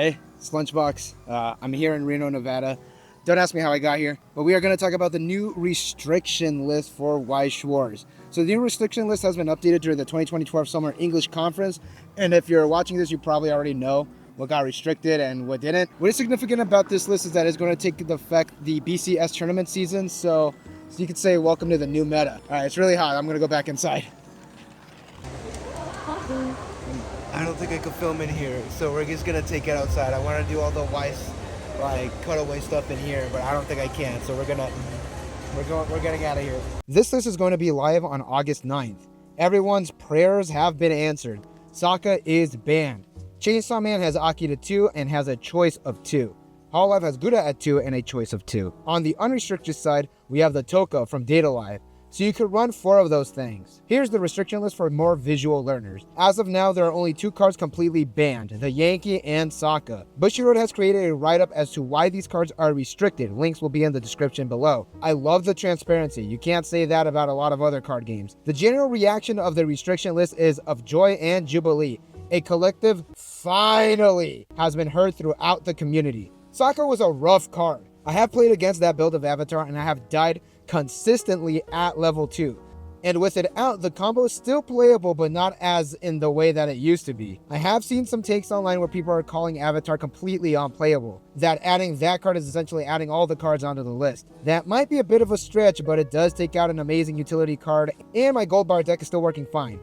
Hey, it's Lunchbox. I'm here in Reno, Nevada. Don't ask me how I got here, but we are going to talk about the new restriction list for Weiss Schwarz. So the new restriction list has been updated during the 2020-12 Summer English Conference, and if you're watching this, you probably already know what got restricted and what didn't. What is significant about this list is that it's going to take into effect the BCS tournament season, so you could say welcome to the new meta. All right, it's really hot. I'm going to go back inside. I don't think I could film in here, so we're just gonna take it outside. I want to do all the Weiss cutaway stuff in here, but I don't think I can. So we're getting out of here. This list is going to be live on August 9th. Everyone's prayers have been answered. Sokka is banned. Chainsaw Man has Aki at 2 and has a choice of 2. Hololive has Gura at 2 and a choice of 2. On the unrestricted side, we have the Toka from Data Live. So you could run 4 of those things. Here's the restriction list for more visual learners. As of now, there are only 2 cards completely banned, the Yankee and Sokka. Bushiroad has created a write-up as to why these cards are restricted. Links will be in the description below. I love the transparency. You can't say that about a lot of other card games. The general reaction of the restriction list is of joy and jubilee. A collective finally has been heard throughout the community. Sokka was a rough card. I have played against that build of Avatar and I have died consistently at level 2. And with it out, the combo is still playable, but not as in the way that it used to be. I have seen some takes online where people are calling Avatar completely unplayable, that adding that card is essentially adding all the cards onto the list. That might be a bit of a stretch, but it does take out an amazing utility card, and my gold bar deck is still working fine.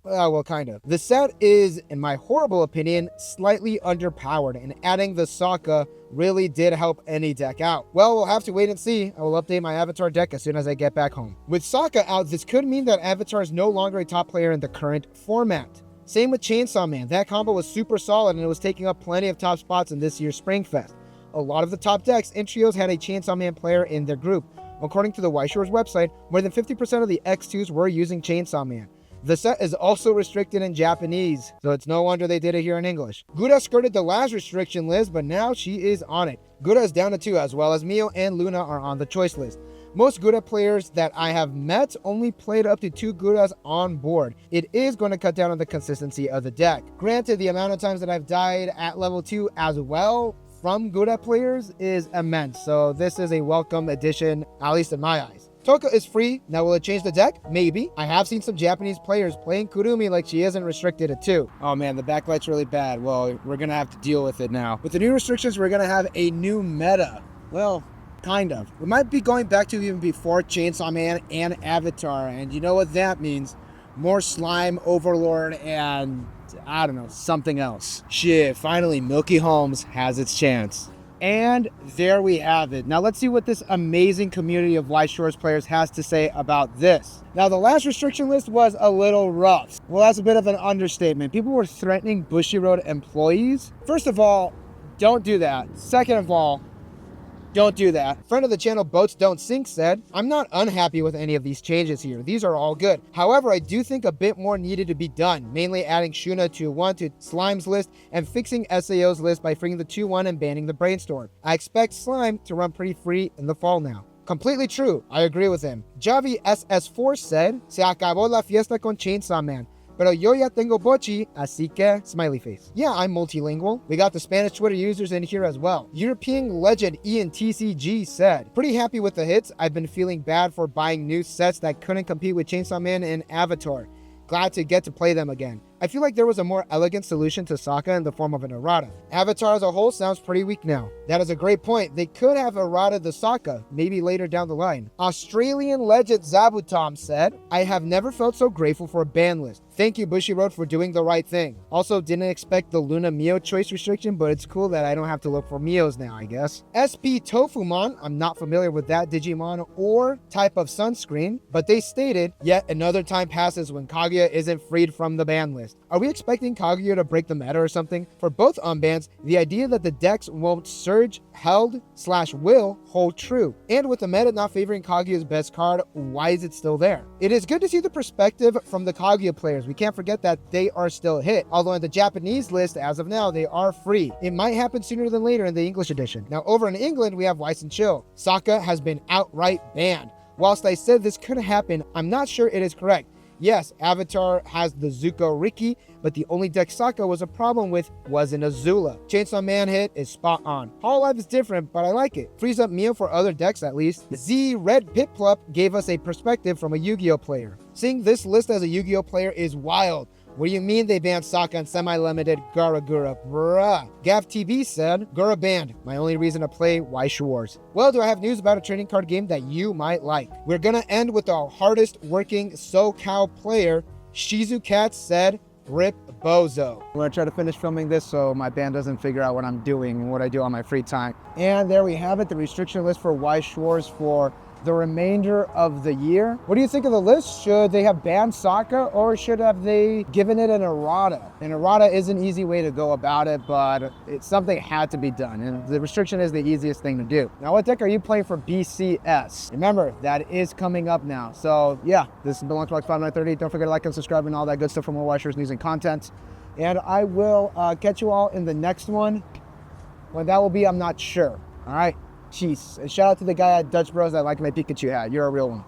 Well, kind of. The set is, in my horrible opinion, slightly underpowered, and adding the Sokka really did help any deck out. Well, we'll have to wait and see. I will update my Avatar deck as soon as I get back home. With Sokka out, this could mean that Avatar is no longer a top player in the current format. Same with Chainsaw Man. That combo was super solid, and it was taking up plenty of top spots in this year's Springfest. A lot of the top decks and trios had a Chainsaw Man player in their group. According to the Weiss Schwarz website, more than 50% of the X2s were using Chainsaw Man. The set is also restricted in Japanese, so it's no wonder they did it here in English. Gura skirted the last restriction list, but now she is on it. Gura is down to 2, as well as Mio and Luna are on the choice list. Most Gura players that I have met only played up to 2 Guras on board. It is going to cut down on the consistency of the deck. Granted, the amount of times that I've died at level 2 as well from Gura players is immense, so this is a welcome addition, at least in my eyes. Toka is free. Now, will it change the deck? Maybe. I have seen some Japanese players playing Kurumi like she isn't restricted at 2. Oh man, the backlight's really bad. Well, we're gonna have to deal with it now. With the new restrictions, we're gonna have a new meta. Well, kind of. We might be going back to even before Chainsaw Man and Avatar, and you know what that means. More slime, Overlord, and I don't know, something else. Shit, finally Milky Holmes has its chance. And there we have it. Now let's see what this amazing community of Weiss Schwarz players has to say about this. Now the last restriction list was a little rough. Well, that's a bit of an understatement. People were threatening Bushiroad employees. First of all, don't do that. Second of all, don't do that. Friend of the channel, Boats Don't Sink, said, I'm not unhappy with any of these changes here. These are all good. However, I do think a bit more needed to be done, mainly adding Shuna to 1 to Slime's list and fixing SAO's list by freeing the 2-1 and banning the Brainstorm. I expect Slime to run pretty free in the fall now. Completely true. I agree with him. Javi SS4 said, Se acabó la fiesta con Chainsaw Man. Pero yo ya tengo bochi, así que, smiley face. Yeah, I'm multilingual. We got the Spanish Twitter users in here as well. European legend ENTCG said, pretty happy with the hits. I've been feeling bad for buying new sets that couldn't compete with Chainsaw Man and Avatar. Glad to get to play them again. I feel like there was a more elegant solution to Sokka in the form of an errata. Avatar as a whole sounds pretty weak now. That is a great point. They could have errata the Sokka, maybe later down the line. Australian legend Zabutom said, I have never felt so grateful for a ban list. Thank you Bushiroad for doing the right thing. Also didn't expect the Luna Mio choice restriction, but it's cool that I don't have to look for Mios now, I guess. SP Tofumon, I'm not familiar with that Digimon or type of sunscreen, but they stated, yet another time passes when Kaguya isn't freed from the ban list. Are we expecting Kaguya to break the meta or something? For both unbans, the idea that the decks won't surge held/will hold true. And with the meta not favoring Kaguya's best card, why is it still there? It is good to see the perspective from the Kaguya players. We can't forget that they are still hit. Although in the Japanese list, as of now, they are free. It might happen sooner than later in the English edition. Now over in England, we have Weiss and Chill. Sokka has been outright banned. Whilst I said this could happen, I'm not sure it is correct. Yes, Avatar has the Zuko Riki, but the only deck Sokka was a problem with was an Azula. Chainsaw Man hit is spot on. Hololive is different, but I like it. Frees up Mio for other decks at least. The Z Red Piplup gave us a perspective from a Yu-Gi-Oh player. Seeing this list as a Yu-Gi-Oh player is wild. What do you mean they banned Sokka and semi-limited Garagura? Bruh. Gav TV said, Gura banned. My only reason to play Weiss Schwarz. Well, do I have news about a trading card game that you might like? We're gonna end with the hardest working SoCal player. Shizu Cat said, Rip Bozo. I'm gonna try to finish filming this so my band doesn't figure out what I'm doing and what I do on my free time. And there we have it, the restriction list for Weiss Schwarz for the remainder of the year. What do you think of the list? Should they have banned Sokka or should have they given it an errata? An errata is an easy way to go about it, but it's something had to be done. And the restriction is the easiest thing to do. Now, what deck are you playing for BCS? Remember, that is coming up now. So yeah, this has been Lunchbox 5930. Don't forget to like and subscribe and all that good stuff for more Weiss Schwarz news and content. And I will catch you all in the next one. When that will be, I'm not sure. All right. Jeez. And shout out to the guy at Dutch Bros that liked my Pikachu hat. You're a real one.